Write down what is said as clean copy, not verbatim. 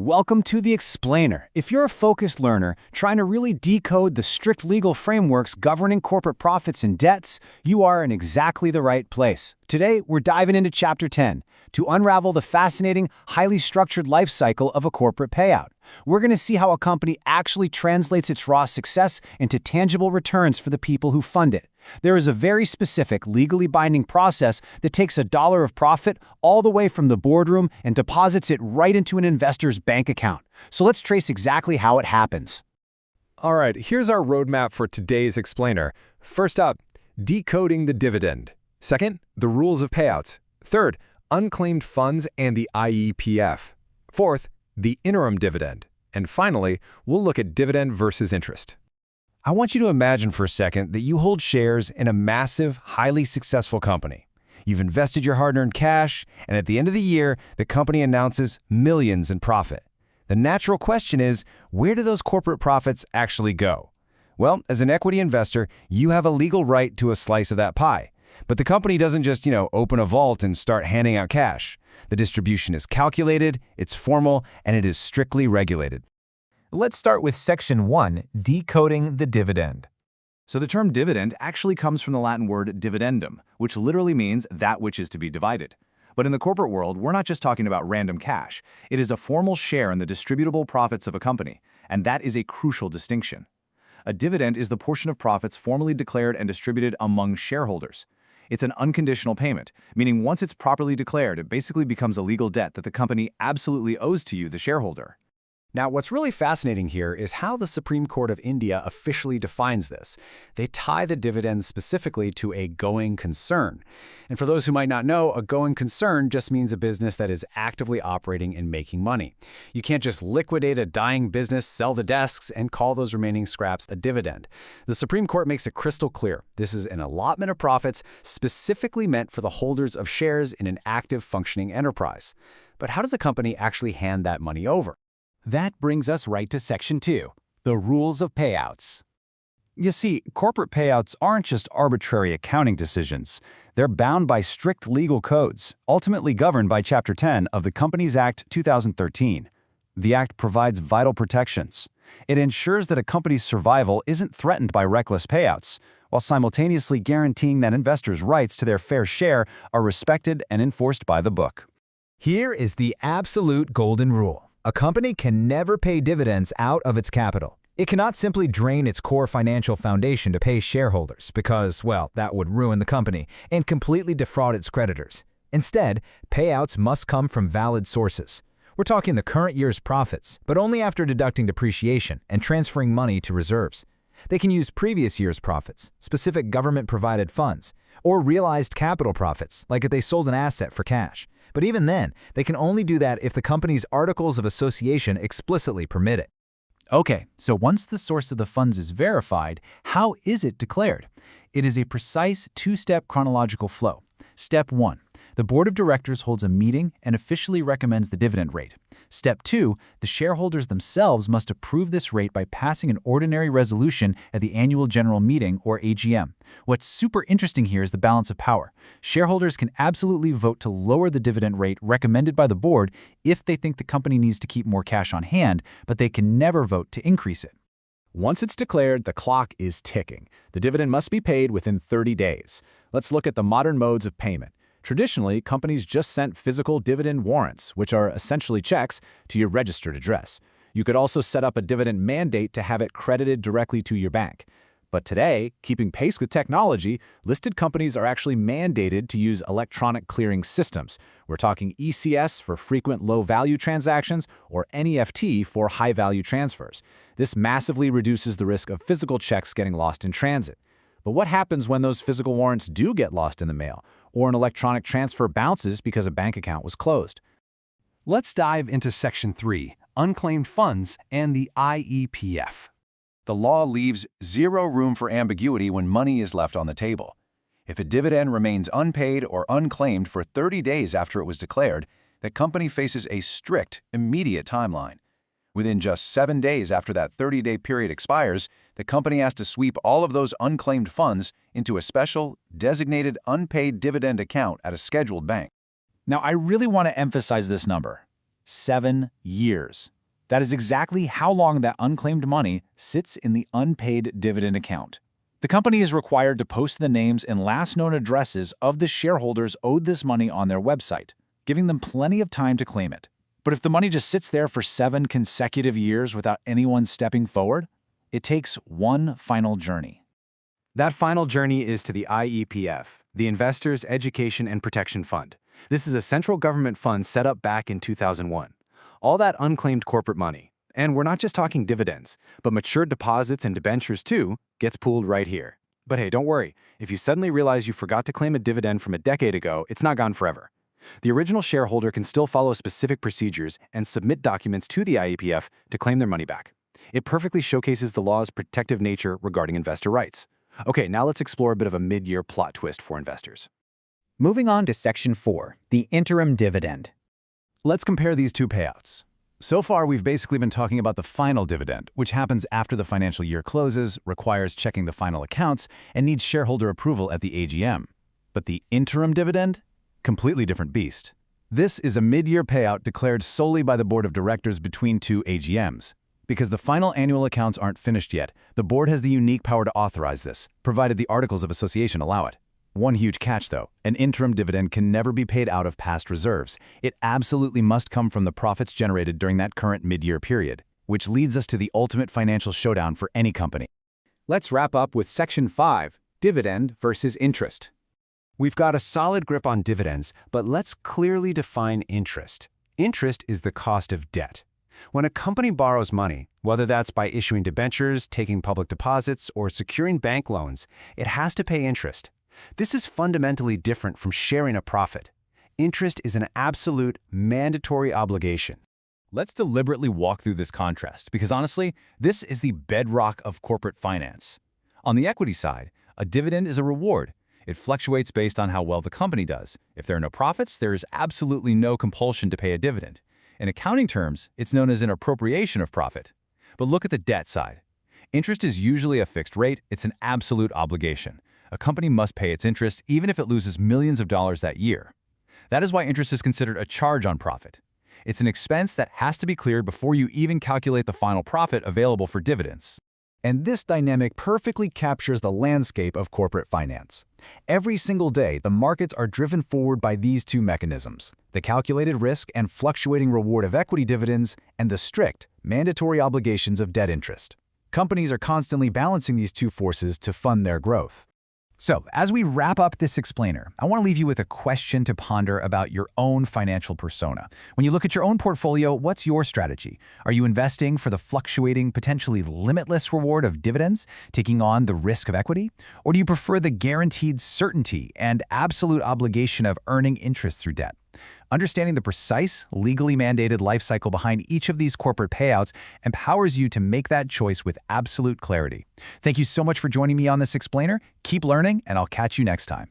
Welcome to The Explainer. If you're a focused learner trying to really decode the strict legal frameworks governing corporate profits and debts, you are in exactly the right place. Today, we're diving into Chapter 10 to unravel the fascinating, highly structured life cycle of a corporate payout. We're going to see how a company actually translates its raw success into tangible returns for the people who fund it. There is a very specific, legally binding process that takes $1 of profit all the way from the boardroom and deposits it right into an investor's bank account. So let's trace exactly how it happens. All right, here's our roadmap for today's explainer. First up, decoding the dividend. Second, the rules of payouts. Third, unclaimed funds and the IEPF. Fourth, the interim dividend. And finally, we'll look at dividend versus interest. I want you to imagine for a second that you hold shares in a massive, highly successful company. You've invested your hard-earned cash, and at the end of the year, the company announces millions in profit. The natural question is, where do those corporate profits actually go? Well, as an equity investor, you have a legal right to a slice of that pie. But the company doesn't just, open a vault and start handing out cash. The distribution is calculated, it's formal, and it is strictly regulated. Let's start with Section 1, decoding the dividend. So the term dividend actually comes from the Latin word dividendum, which literally means that which is to be divided. But in the corporate world, we're not just talking about random cash. It is a formal share in the distributable profits of a company, and that is a crucial distinction. A dividend is the portion of profits formally declared and distributed among shareholders. It's an unconditional payment, meaning once it's properly declared, it basically becomes a legal debt that the company absolutely owes to you, the shareholder. Now, what's really fascinating here is how the Supreme Court of India officially defines this. They tie the dividend specifically to a going concern. And for those who might not know, a going concern just means a business that is actively operating and making money. You can't just liquidate a dying business, sell the desks, and call those remaining scraps a dividend. The Supreme Court makes it crystal clear. This is an allotment of profits specifically meant for the holders of shares in an active, functioning enterprise. But how does a company actually hand that money over? That brings us right to Section 2, the rules of payouts. You see, corporate payouts aren't just arbitrary accounting decisions. They're bound by strict legal codes, ultimately governed by Chapter 10 of the Companies Act 2013. The Act provides vital protections. It ensures that a company's survival isn't threatened by reckless payouts, while simultaneously guaranteeing that investors' rights to their fair share are respected and enforced by the book. Here is the absolute golden rule. A company can never pay dividends out of its capital. It cannot simply drain its core financial foundation to pay shareholders because, well, that would ruin the company and completely defraud its creditors. Instead, payouts must come from valid sources. We're talking the current year's profits, but only after deducting depreciation and transferring money to reserves. They can use previous year's profits, specific government-provided funds, or realized capital profits, like if they sold an asset for cash. But even then, they can only do that if the company's articles of association explicitly permit it. Okay, so once the source of the funds is verified, how is it declared? It is a precise two-step chronological flow. Step 1. The board of directors holds a meeting and officially recommends the dividend rate. Step 2. The shareholders themselves must approve this rate by passing an ordinary resolution at the annual general meeting, or AGM. What's super interesting here is the balance of power. Shareholders can absolutely vote to lower the dividend rate recommended by the board if they think the company needs to keep more cash on hand, but they can never vote to increase it. Once it's declared, the clock is ticking. The dividend must be paid within 30 days. Let's look at the modern modes of payment. Traditionally, companies just sent physical dividend warrants, which are essentially checks, to your registered address. You could also set up a dividend mandate to have it credited directly to your bank. But today, keeping pace with technology, listed companies are actually mandated to use electronic clearing systems. We're talking ECS for frequent low-value transactions or NEFT for high-value transfers. This massively reduces the risk of physical checks getting lost in transit. But what happens when those physical warrants do get lost in the mail, or an electronic transfer bounces because a bank account was closed? Let's dive into Section 3, unclaimed funds and the IEPF. The law leaves zero room for ambiguity when money is left on the table. If a dividend remains unpaid or unclaimed for 30 days after it was declared, the company faces a strict, immediate timeline. Within just 7 days after that 30-day period expires, the company has to sweep all of those unclaimed funds into a special, designated unpaid dividend account at a scheduled bank. Now, I really want to emphasize this number. 7 years. That is exactly how long that unclaimed money sits in the unpaid dividend account. The company is required to post the names and last known addresses of the shareholders owed this money on their website, giving them plenty of time to claim it. But if the money just sits there for 7 consecutive years without anyone stepping forward, it takes one final journey. That final journey is to the IEPF, the Investors' Education and Protection Fund. This is a central government fund set up back in 2001. All that unclaimed corporate money, and we're not just talking dividends, but matured deposits and debentures too, gets pooled right here. But hey, don't worry. If you suddenly realize you forgot to claim a dividend from a decade ago, it's not gone forever. The original shareholder can still follow specific procedures and submit documents to the IEPF to claim their money back. It perfectly showcases the law's protective nature regarding investor rights. Okay, now let's explore a bit of a mid-year plot twist for investors. Moving on to Section 4, the interim dividend. Let's compare these two payouts. So far, we've basically been talking about the final dividend, which happens after the financial year closes, requires checking the final accounts, and needs shareholder approval at the AGM. But the interim dividend? Completely different beast. This is a mid-year payout declared solely by the board of directors between 2 AGMs. Because the final annual accounts aren't finished yet, the board has the unique power to authorize this, provided the Articles of Association allow it. One huge catch, though: an interim dividend can never be paid out of past reserves. It absolutely must come from the profits generated during that current mid-year period, which leads us to the ultimate financial showdown for any company. Let's wrap up with Section 5, dividend versus interest. We've got a solid grip on dividends, but let's clearly define interest. Interest is the cost of debt. When a company borrows money, whether that's by issuing debentures, taking public deposits, or securing bank loans, it has to pay interest. This is fundamentally different from sharing a profit. Interest is an absolute, mandatory obligation. Let's deliberately walk through this contrast, because honestly, this is the bedrock of corporate finance. On the equity side, a dividend is a reward. It fluctuates based on how well the company does. If there are no profits, there is absolutely no compulsion to pay a dividend. In accounting terms, it's known as an appropriation of profit. But look at the debt side. Interest is usually a fixed rate. It's an absolute obligation. A company must pay its interest even if it loses millions of dollars that year. That is why interest is considered a charge on profit. It's an expense that has to be cleared before you even calculate the final profit available for dividends. And this dynamic perfectly captures the landscape of corporate finance. Every single day, the markets are driven forward by these two mechanisms: the calculated risk and fluctuating reward of equity dividends, and the strict, mandatory obligations of debt interest. Companies are constantly balancing these two forces to fund their growth. So, as we wrap up this explainer, I want to leave you with a question to ponder about your own financial persona. When you look at your own portfolio, what's your strategy? Are you investing for the fluctuating, potentially limitless reward of dividends, taking on the risk of equity? Or do you prefer the guaranteed certainty and absolute obligation of earning interest through debt? Understanding the precise, legally mandated life cycle behind each of these corporate payouts empowers you to make that choice with absolute clarity. Thank you so much for joining me on this explainer. Keep learning, and I'll catch you next time.